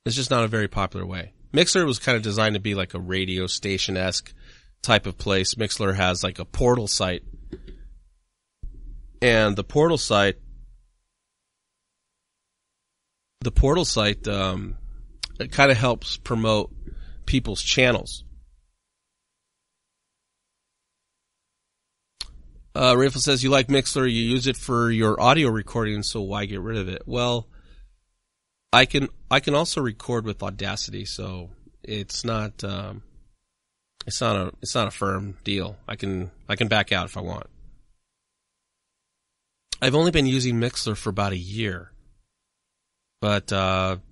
It's just not a very popular way. Mixer was kind of designed to be like a radio station-esque type of place. Mixler has like a portal site. And the portal site, it kind of helps promote people's channels. Rayful says, you like Mixler, you use it for your audio recording, so why get rid of it? Well, I can also record with Audacity, so it's not a firm deal. I can back out if I want. I've only been using Mixler for about a year. But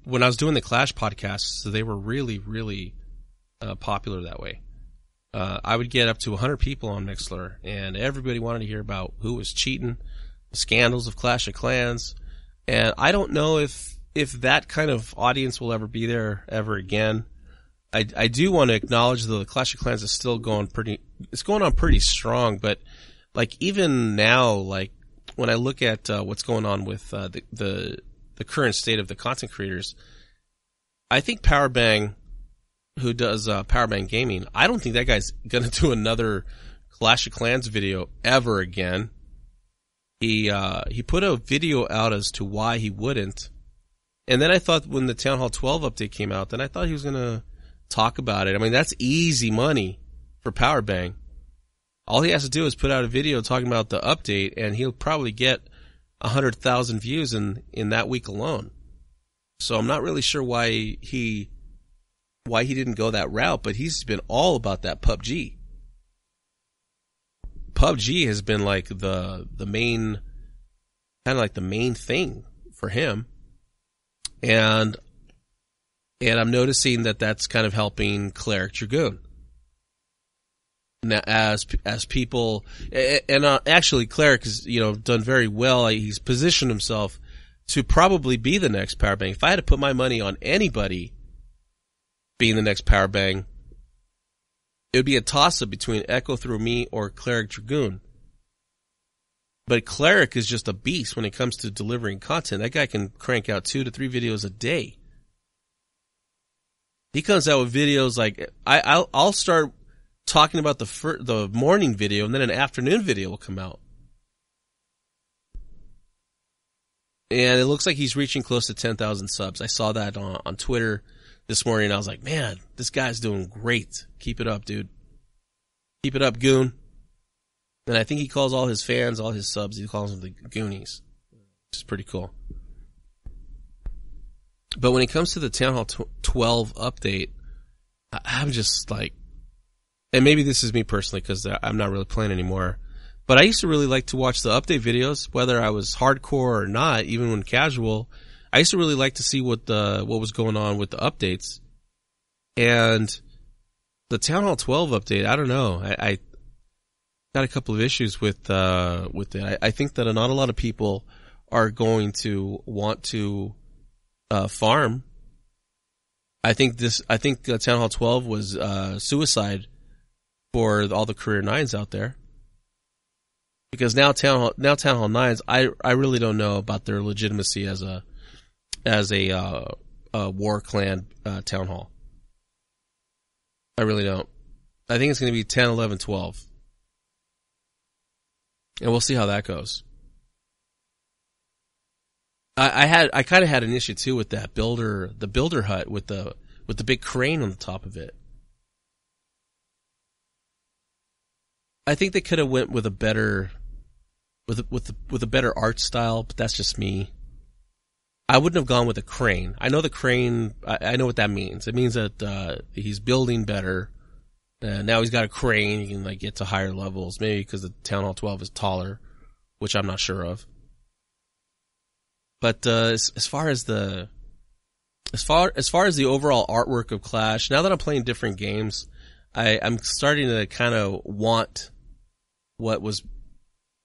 when I was doing the Clash podcasts, they were really, really popular that way. I would get up to 100 people on Mixler, and everybody wanted to hear about who was cheating, the scandals of Clash of Clans. And I don't know if that kind of audience will ever be there ever again. I do want to acknowledge that the Clash of Clans is still going on pretty strong, but like even now, like when I look at what's going on with the current state of the content creators, I think Powerbang, who does Powerbang Gaming, I don't think that guy's going to do another Clash of Clans video ever again. He put a video out as to why he wouldn't. And then I thought when the Town Hall 12 update came out, then I thought he was going to talk about it. I mean, that's easy money for Powerbang. All he has to do is put out a video talking about the update, and he'll probably get 100,000 views in that week alone. So I'm not really sure why he didn't go that route, but he's been all about that PUBG. PUBG has been like the main, kind of like the main thing for him. And I'm noticing that that's kind of helping Cleric Dragoon. Now, as people, and actually Cleric has, done very well. He's positioned himself to probably be the next Powerbang. If I had to put my money on anybody being the next Powerbang, it would be a toss-up between Echo Through Me or Cleric Dragoon. But Cleric is just a beast when it comes to delivering content. That guy can crank out 2 to 3 videos a day. He comes out with videos like, I'll start talking about the morning video, and then an afternoon video will come out. And it looks like he's reaching close to 10,000 subs. I saw that on Twitter this morning, and I was like, man, this guy's doing great. Keep it up, dude. Keep it up, Goon. And I think he calls all his fans, all his subs, he calls them the Goonies, which is pretty cool. But when it comes to the Town Hall 12 update, I'm just like, and maybe this is me personally because I'm not really playing anymore, but I used to really like to watch the update videos, whether I was hardcore or not, even when casual. I used to really like to see what was going on with the updates. And the Town Hall 12 update, I don't know. I got a couple of issues with it. I think that not a lot of people are going to want to farm. I think Town Hall 12 was suicide for all the Career 9s out there. Because now Town Hall 9s, I really don't know about their legitimacy as a war clan town hall. I really don't. I think it's going to be 10, 11, 12. And we'll see how that goes. I kind of had an issue too with that the builder hut with the big crane on the top of it. I think they could have went with a better with a better art style, but that's just me. I wouldn't have gone with a crane. I know the crane. I know what that means. It means that he's building better. Now he's got a crane. He can get to higher levels. Maybe because the Town Hall 12 is taller, which I'm not sure of. But as far as the overall artwork of Clash, now that I'm playing different games, I'm starting to kind of want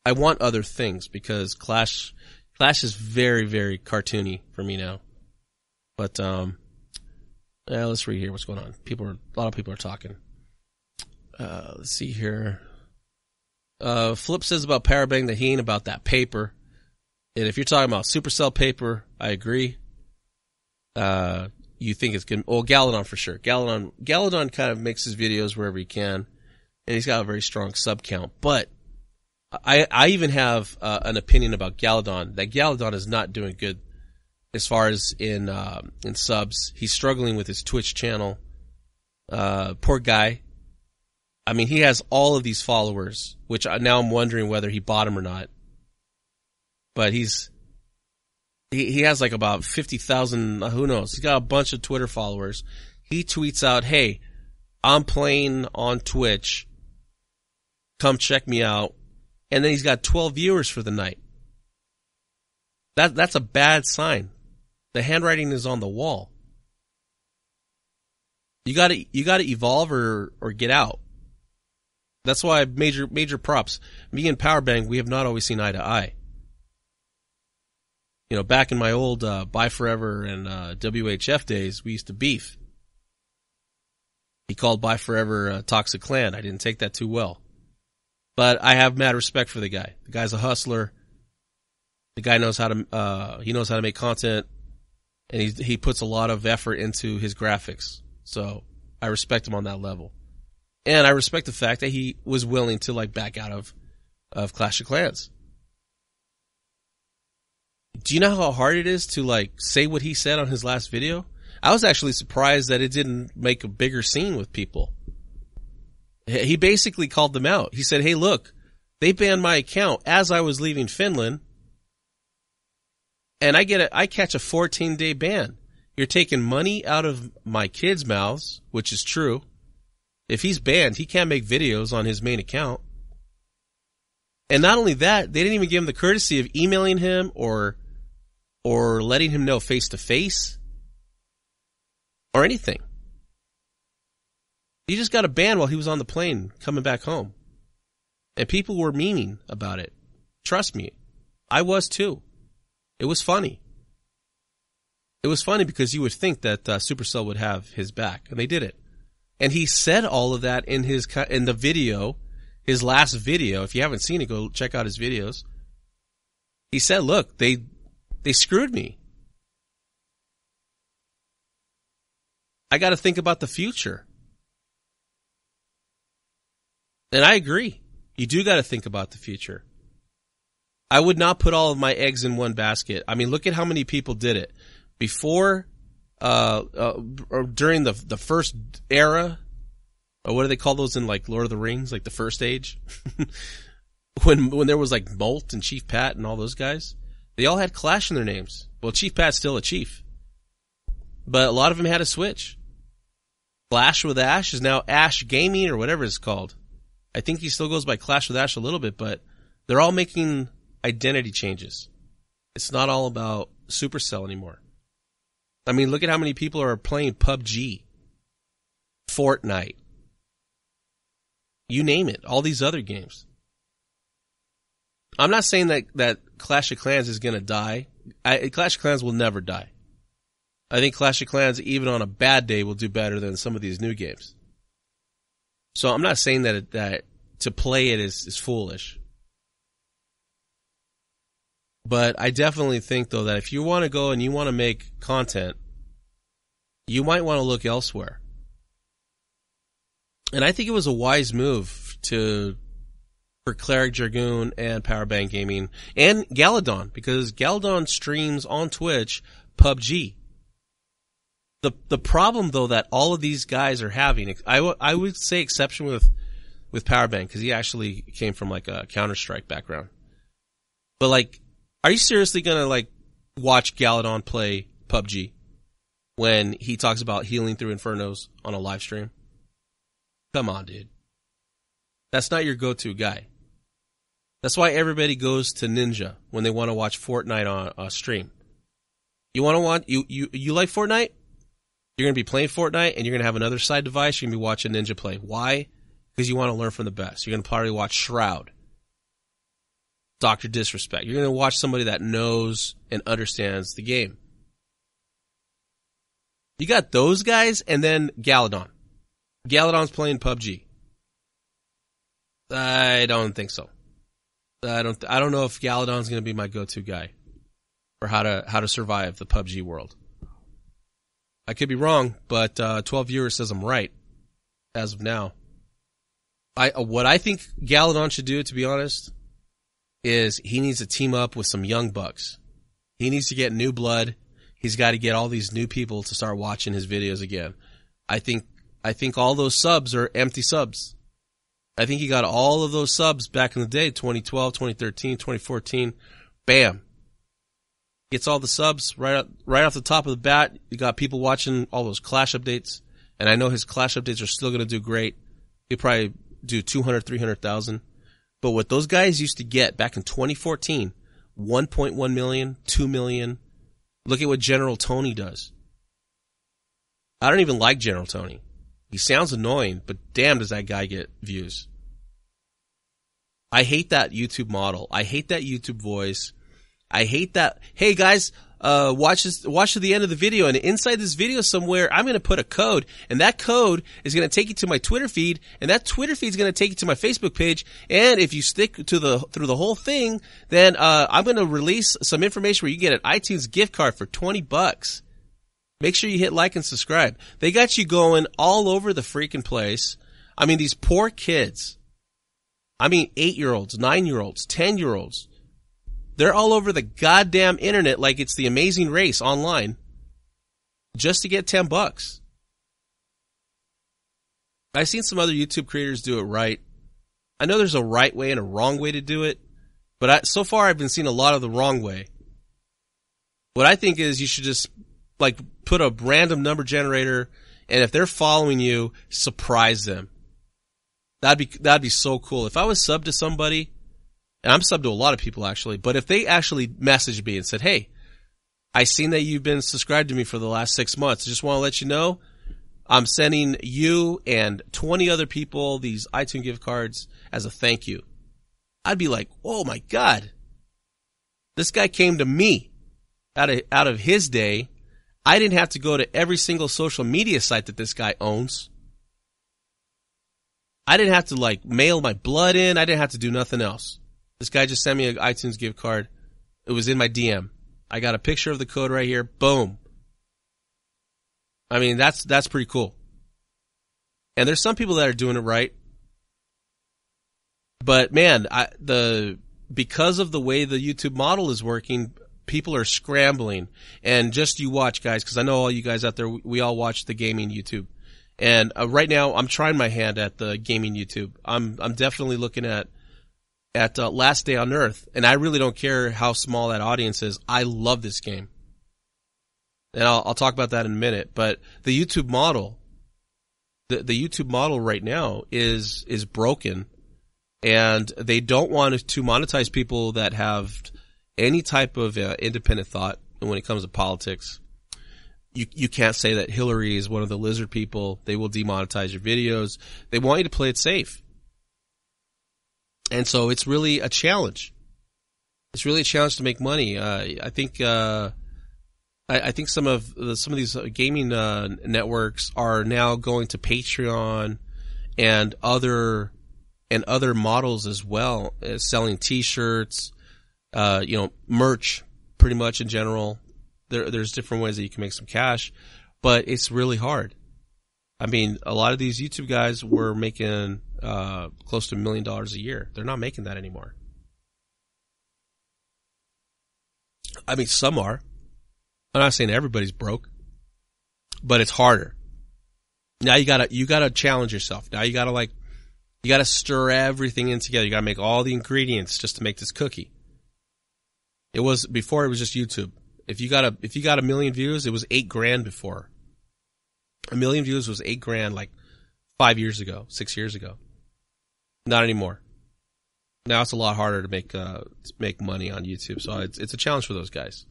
I want other things because Clash is very, very cartoony for me now. But let's read here what's going on. A lot of people are talking. Let's see here. Flip says about Powerbang that he ain't about that paper. And if you're talking about Supercell paper, I agree. you think it's good. Well, Galadon for sure. Galadon kind of makes his videos wherever he can, and he's got a very strong sub count. But I even have an opinion about Galadon, that Galadon is not doing good as far as in subs. He's struggling with his Twitch channel. Poor guy. I mean, he has all of these followers, which now I'm wondering whether he bought them or not. But he has like about 50,000, who knows? He's got a bunch of Twitter followers. He tweets out, "Hey, I'm playing on Twitch. Come check me out." And then he's got 12 viewers for the night. That's a bad sign. The handwriting is on the wall. You gotta evolve or get out. That's why major props. Me and Powerbang, we have not always seen eye to eye. You know, back in my old ByeForever and WHF days, we used to beef. He called ByeForever Toxic Clan. I didn't take that too well. But I have mad respect for the guy. The guy's a hustler. The guy knows how to make content, and he puts a lot of effort into his graphics. So I respect him on that level. And I respect the fact that he was willing to like back out of Clash of Clans. Do you know how hard it is to like say what he said on his last video? I was actually surprised that it didn't make a bigger scene with people. He basically called them out. He said, "Hey, look, they banned my account as I was leaving Finland, and I catch a 14-day ban. You're taking money out of my kids' mouths," which is true. If he's banned, he can't make videos on his main account. And not only that, they didn't even give him the courtesy of emailing him or letting him know face to face or anything. He just got a ban while he was on the plane coming back home. And people were memeing about it. Trust me, I was too. It was funny. It was funny because you would think that Supercell would have his back, and they did it. And he said all of that in the video, his last video. If you haven't seen it, go check out his videos. He said, "Look, they screwed me. I got to think about the future." And I agree. You do got to think about the future. I would not put all of my eggs in one basket. I mean, look at how many people did it. Before, or during the first era, or what do they call those in like Lord of the Rings, like the first age? when there was like Molt and Chief Pat and all those guys, they all had Clash in their names. Well, Chief Pat's still a chief. But a lot of them had a switch. Clash with Ash is now Ash Gaming or whatever it's called. I think he still goes by Clash with Ash a little bit, but they're all making identity changes. It's not all about Supercell anymore. I mean, look at how many people are playing PUBG, Fortnite, you name it, all these other games. I'm not saying that Clash of Clans is going to die. Clash of Clans will never die. I think Clash of Clans, even on a bad day, will do better than some of these new games. So I'm not saying that to play it is foolish. But I definitely think, though, that if you want to go and you want to make content, you might want to look elsewhere. And I think it was a wise move for Cleric Dragoon and Powerbang Gaming and Galadon, because Galadon streams on Twitch PUBG. The problem, though, that all of these guys are having, I would say exception with Powerbang, because he actually came from like a Counter-Strike background. But like, are you seriously gonna like watch Galadon play PUBG when he talks about healing through infernos on a live stream? Come on, dude. That's not your go-to guy. That's why everybody goes to Ninja when they want to watch Fortnite on a stream. You want to watch, you like Fortnite? You're going to be playing Fortnite and you're going to have another side device. You're going to be watching Ninja play. Why? Because you want to learn from the best. You're going to probably watch Shroud, Dr. Disrespect. You're going to watch somebody that knows and understands the game. You got those guys and then Galadon. Galadon's playing PUBG. I don't think so. I don't know if Galadon's going to be my go-to guy for how to survive the PUBG world. I could be wrong, but 12 viewers says I'm right as of now. What I think Galadon should do, to be honest, is he needs to team up with some young bucks. He needs to get new blood. He's got to get all these new people to start watching his videos again. I think all those subs are empty subs. I think he got all of those subs back in the day, 2012, 2013, 2014. Bam. Gets all the subs right off the top of the bat. You got people watching all those Clash updates. And I know his Clash updates are still going to do great. He'll probably do 200, 300,000. But what those guys used to get back in 2014, 1.1 million, 2 million. Look at what General Tony does. I don't even like General Tony. He sounds annoying, but damn does that guy get views. I hate that YouTube model. I hate that YouTube voice. I hate that. Hey guys, watch to the end of the video, and inside this video somewhere, I'm going to put a code, and that code is going to take you to my Twitter feed, and that Twitter feed is going to take you to my Facebook page. And if you stick through the whole thing, then I'm going to release some information where you get an iTunes gift card for $20. Make sure you hit like and subscribe. They got you going all over the freaking place. I mean, these poor kids. I mean, 8-year-olds, 9-year-olds, 10-year-olds. They're all over the goddamn internet like it's the Amazing Race online just to get $10. I've seen some other YouTube creators do it right. I know there's a right way and a wrong way to do it, but so far I've been seeing a lot of the wrong way. What I think is you should just put a random number generator, and if they're following you, surprise them. That'd be so cool. If I was subbed to somebody, and I'm subbed to a lot of people actually, but if they actually messaged me and said, hey, I seen that you've been subscribed to me for the last 6 months. I just want to let you know I'm sending you and 20 other people these iTunes gift cards as a thank you. I'd be like, oh my God. This guy came to me out of his day. I didn't have to go to every single social media site that this guy owns. I didn't have to mail my blood in. I didn't have to do nothing else. This guy just sent me an iTunes gift card. It was in my DM. I got a picture of the code right here. Boom. I mean, that's pretty cool. And there's some people that are doing it right. But man, because of the way the YouTube model is working, people are scrambling. And just you watch, guys, because I know all you guys out there, we all watch the gaming YouTube. And right now, I'm trying my hand at the gaming YouTube. I'm definitely looking at Last Day on Earth, and I really don't care how small that audience is. I love this game, and I'll talk about that in a minute. But the YouTube model, the YouTube model right now is broken, and they don't want to monetize people that have any type of independent thought when it comes to politics. You can't say that Hillary is one of the lizard people. They will demonetize your videos. They want you to play it safe. And so it's really a challenge. It's really a challenge to make money. I think some of these gaming networks are now going to Patreon and other models as well, selling T-shirts, merch, pretty much in general. There's different ways that you can make some cash, but it's really hard. I mean, a lot of these YouTube guys were making close to $1 million a year. They're not making that anymore. I mean, some are. I'm not saying everybody's broke, but it's harder. Now you gotta challenge yourself. Now you gotta stir everything in together. You gotta make all the ingredients just to make this cookie. Before it was just YouTube. If you got a million views, it was $8,000 before. 1 million views was $8,000 5 years ago, 6 years ago. Not anymore. Now it's a lot harder to make money on YouTube, so it's a challenge for those guys.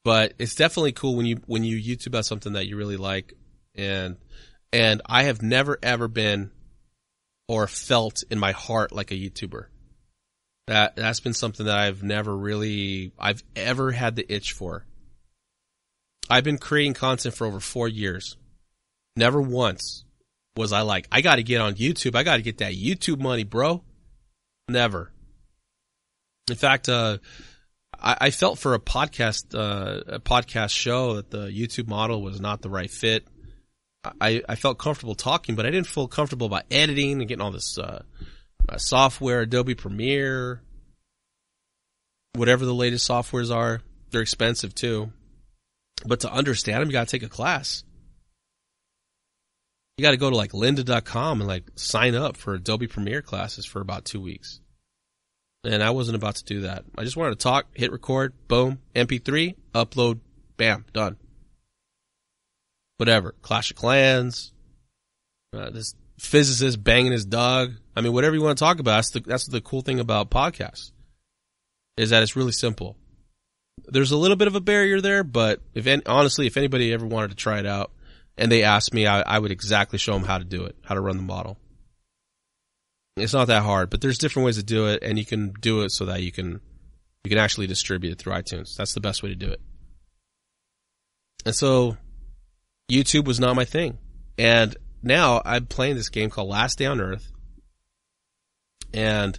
But it's definitely cool when you YouTube about something that you really like, and I have never ever been or felt in my heart like a YouTuber. That's been something that I've ever had the itch for. I've been creating content for over 4 years. Never once was I like, I got to get on YouTube. I got to get that YouTube money, bro. Never. In fact, I I felt for a podcast show that the YouTube model was not the right fit. I felt comfortable talking, but I didn't feel comfortable about editing and getting all this software, Adobe Premiere, whatever the latest softwares are. They're expensive too. But to understand them, you got to take a class. You got to go to like lynda.com and like sign up for Adobe Premiere classes for about 2 weeks. And I wasn't about to do that. I just wanted to talk, hit record, boom, MP3, upload, bam, done. Whatever. Clash of Clans, this physicist banging his dog. I mean, whatever you want to talk about, that's the cool thing about podcasts, is that it's really simple. There's a little bit of a barrier there, but honestly, if anybody ever wanted to try it out and they asked me, I would exactly show them how to do it, how to run the model. It's not that hard, but there's different ways to do it, and you can do it so that you can actually distribute it through iTunes. That's the best way to do it. And so YouTube was not my thing. And now I'm playing this game called Last Day on Earth, and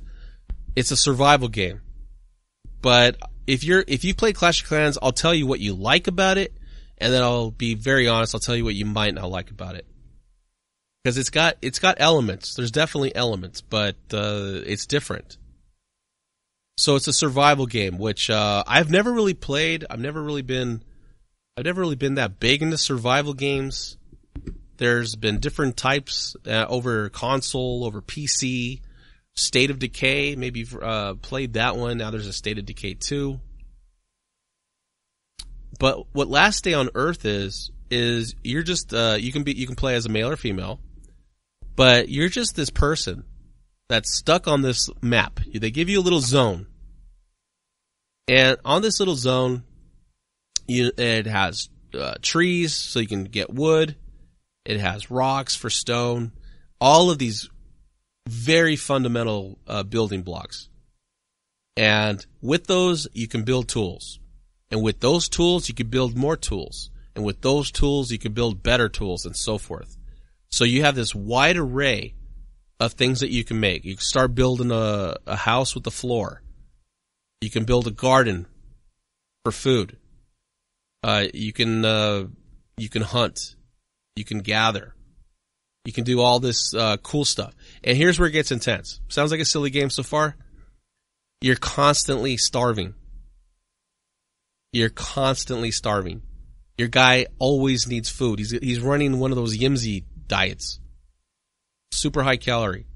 it's a survival game. But if you play Clash of Clans, I'll tell you what you like about it, and then I'll be very honest, I'll tell you what you might not like about it. Because it's got elements. There's definitely elements, but it's different. So it's a survival game, which I've never really played. I've never really been that big into survival games. There's been different types over console, over PC. State of Decay, maybe you've played that one. Now there's a State of Decay 2. But what Last Day on Earth is you're just you can play as a male or female, but you're just this person that's stuck on this map. They give you a little zone, and on this little zone, it has trees so you can get wood. It has rocks for stone. All of these very fundamental building blocks. And with those, you can build tools. And with those tools, you can build more tools. And with those tools, you can build better tools and so forth. So you have this wide array of things that you can make. You can start building a house with a floor. You can build a garden for food. You can hunt. You can gather. You can do all this cool stuff. And here's where it gets intense. Sounds like a silly game so far. You're constantly starving. You're constantly starving. Your guy always needs food. He's running one of those Yimsy diets. Super high calorie.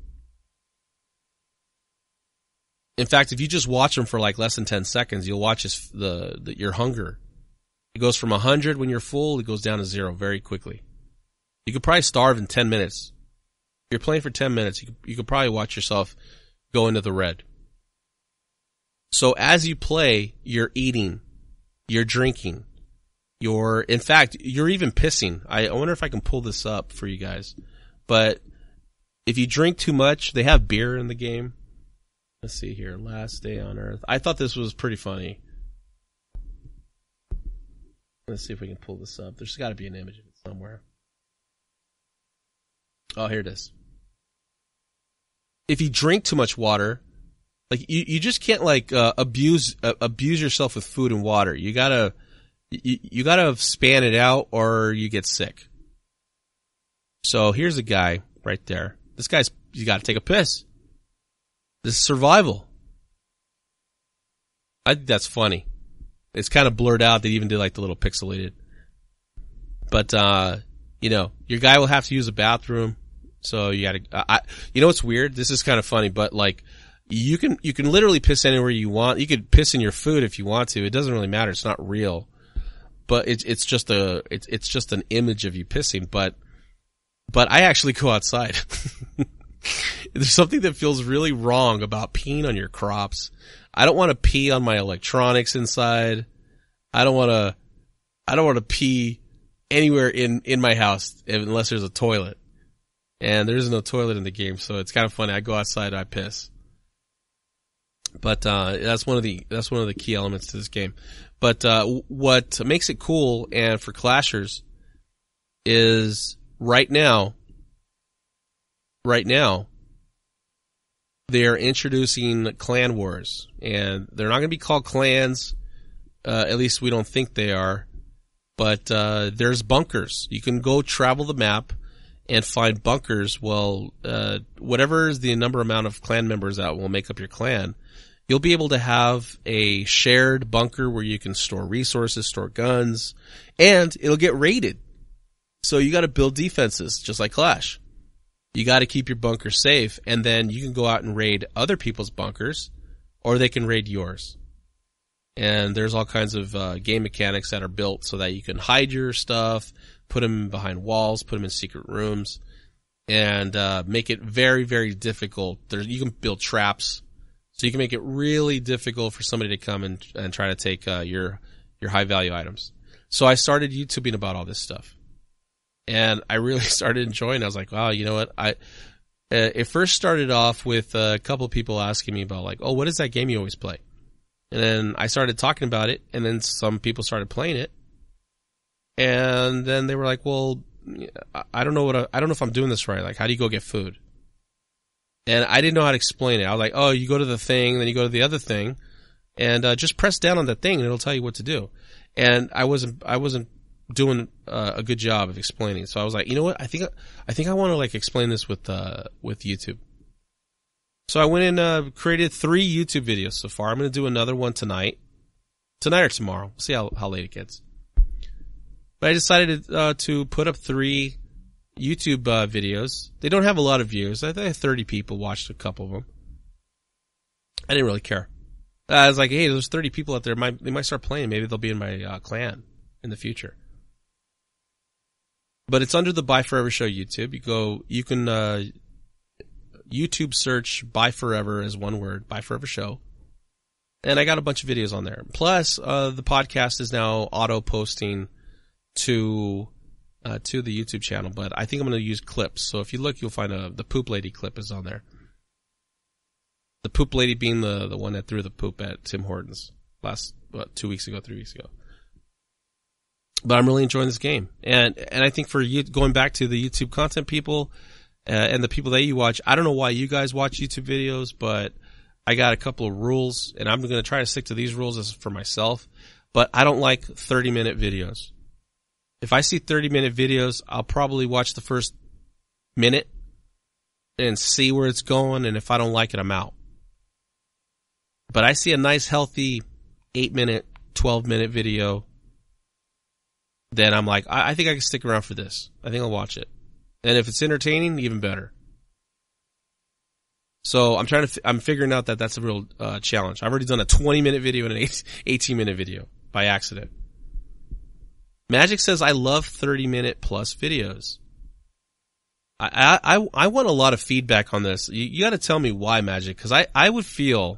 In fact, if you just watch him for like less than 10 seconds, you'll watch your hunger. It goes from 100 when you're full, it goes down to 0 very quickly. You could probably starve in 10 minutes. If you're playing for 10 minutes, you could probably watch yourself go into the red. So as you play, you're eating, you're drinking, in fact, you're even pissing. I wonder if I can pull this up for you guys. But if you drink too much, they have beer in the game. Let's see here, Last Day on Earth. I thought this was pretty funny. Let's see if we can pull this up. There's got to be an image of it somewhere. Oh, here it is. If you drink too much water, like you just can't like abuse yourself with food and water. You gotta span it out or you get sick. So here's a guy right there. You got to take a piss. This is survival. I think that's funny. It's kind of blurred out. They even did like the little pixelated. But your guy will have to use a bathroom. So you gotta, what's weird? This is kind of funny, but like, you can literally piss anywhere you want. You could piss in your food if you want to. It doesn't really matter. It's not real. But it's just an image of you pissing. But I actually go outside. There's something that feels really wrong about peeing on your crops. I don't want to pee on my electronics inside. I don't want to pee anywhere in my house unless there's a toilet. And there is no toilet in the game, so it's kind of funny. I go outside and I piss. But that's one of the key elements to this game. But what makes it cool and for clashers is right now they're introducing clan wars, and they're not going to be called clans. At least we don't think they are. But there's bunkers. You can go travel the map and find bunkers. Well, whatever is the amount of clan members that will make up your clan, you'll be able to have a shared bunker where you can store resources, store guns, and it'll get raided. So you got to build defenses, just like Clash. You got to keep your bunker safe, and then you can go out and raid other people's bunkers, or they can raid yours. And there's all kinds of game mechanics that are built so that you can hide your stuff, put them behind walls, put them in secret rooms, and make it very, very difficult. You can build traps, so you can make it really difficult for somebody to come and try to take your high-value items. So I started YouTubing about all this stuff. And I really started enjoying it. I was like, wow, you know what? It first started off with a couple of people asking me about, like, oh, what is that game you always play? And then I started talking about it, and then some people started playing it. And then they were like, well, I don't know if I'm doing this right. Like, how do you go get food? And I didn't know how to explain it. I was like, oh, you go to the thing, then you go to the other thing, and just press down on that thing, and it'll tell you what to do. And I wasn't doing a good job of explaining. So I was like, you know what? I think I want to like explain this with YouTube. So I went and created 3 YouTube videos so far. I'm going to do another one tonight or tomorrow. We'll see how late it gets. But I decided to put up 3 YouTube videos. They don't have a lot of views. I think 30 people watched a couple of them. I didn't really care. I was like, hey, there's 30 people out there. They might start playing. Maybe they'll be in my clan in the future. But it's under the ByeForever Show YouTube. You can YouTube search ByeForever as one word, ByeForever Show. And I got a bunch of videos on there. Plus, the podcast is now auto-posting to the YouTube channel, but I think I'm going to use clips. So if you look, you'll find the poop lady clip is on there. The poop lady being the one that threw the poop at Tim Hortons 3 weeks ago. But I'm really enjoying this game. And I think for you, going back to the YouTube content people, and the people that you watch, I don't know why you guys watch YouTube videos, but I got a couple of rules, and I'm going to try to stick to these rules as for myself. But I don't like 30-minute videos. If I see 30-minute videos, I'll probably watch the first minute and see where it's going, and if I don't like it, I'm out. But I see a nice, healthy 8-minute, 12-minute video, then I'm like, I think I can stick around for this. I think I'll watch it. And if it's entertaining, even better. So I'm figuring out that that's a real challenge. I've already done a 20-minute video and an 18-minute video by accident. Magic says, I love 30-minute plus videos. I want a lot of feedback on this. You got to tell me why, Magic, because I would feel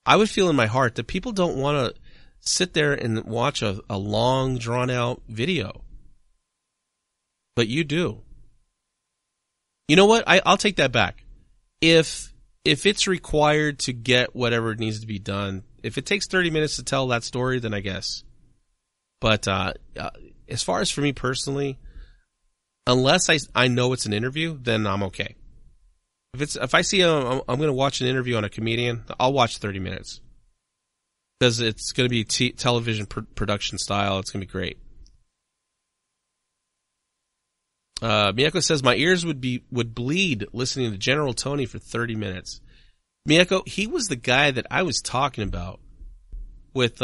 in my heart that people don't want to sit there and watch a long, drawn-out video. But you do. You know what? I'll take that back. If it's required to get whatever needs to be done, if it takes 30 minutes to tell that story, then I guess. But as far as for me personally, unless I know it's an interview, then I'm okay. If I see I'm going to watch an interview on a comedian, I'll watch 30 minutes. Because it's going to be television production style. It's going to be great. Miyako says, my ears would bleed listening to General Tony for 30 minutes. Miyako, he was the guy that I was talking about with,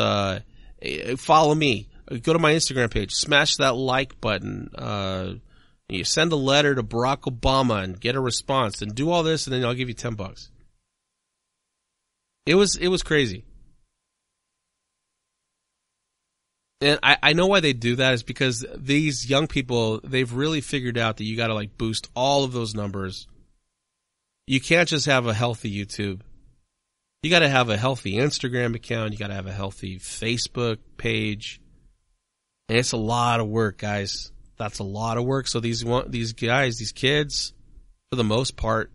follow me, go to my Instagram page, smash that like button, you send a letter to Barack Obama and get a response, and do all this, and then I'll give you $10. It was crazy. And I know why they do that is because these young people, they've really figured out that you got to like boost all of those numbers. You can't just have a healthy YouTube. You got to have a healthy Instagram account. You got to have a healthy Facebook page. And it's a lot of work, guys. That's a lot of work. So these guys, these kids, for the most part,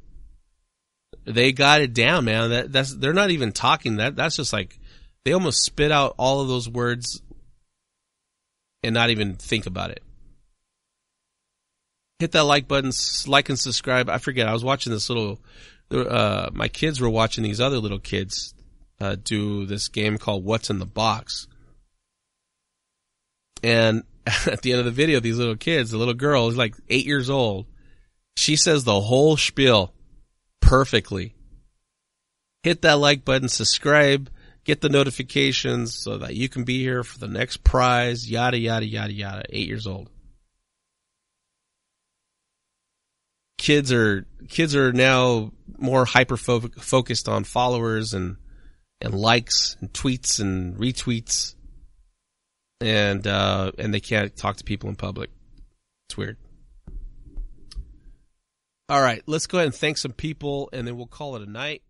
they got it down, man. They're not even talking. That's just like they almost spit out all of those words and not even think about it. hit that like button, like and subscribe. I forget. I was watching this little. My kids were watching these other little kids do this game called What's in the Box. And at the end of the video, these little kids, the little girl is like 8 years old. She says the whole spiel perfectly. Hit that like button, subscribe, get the notifications so that you can be here for the next prize, yada, yada, yada, yada. 8 years old. Kids are now more hyper focused on followers and likes and tweets and retweets, and they can't talk to people in public. It's weird. All right, let's go ahead and thank some people, and then we'll call it a night.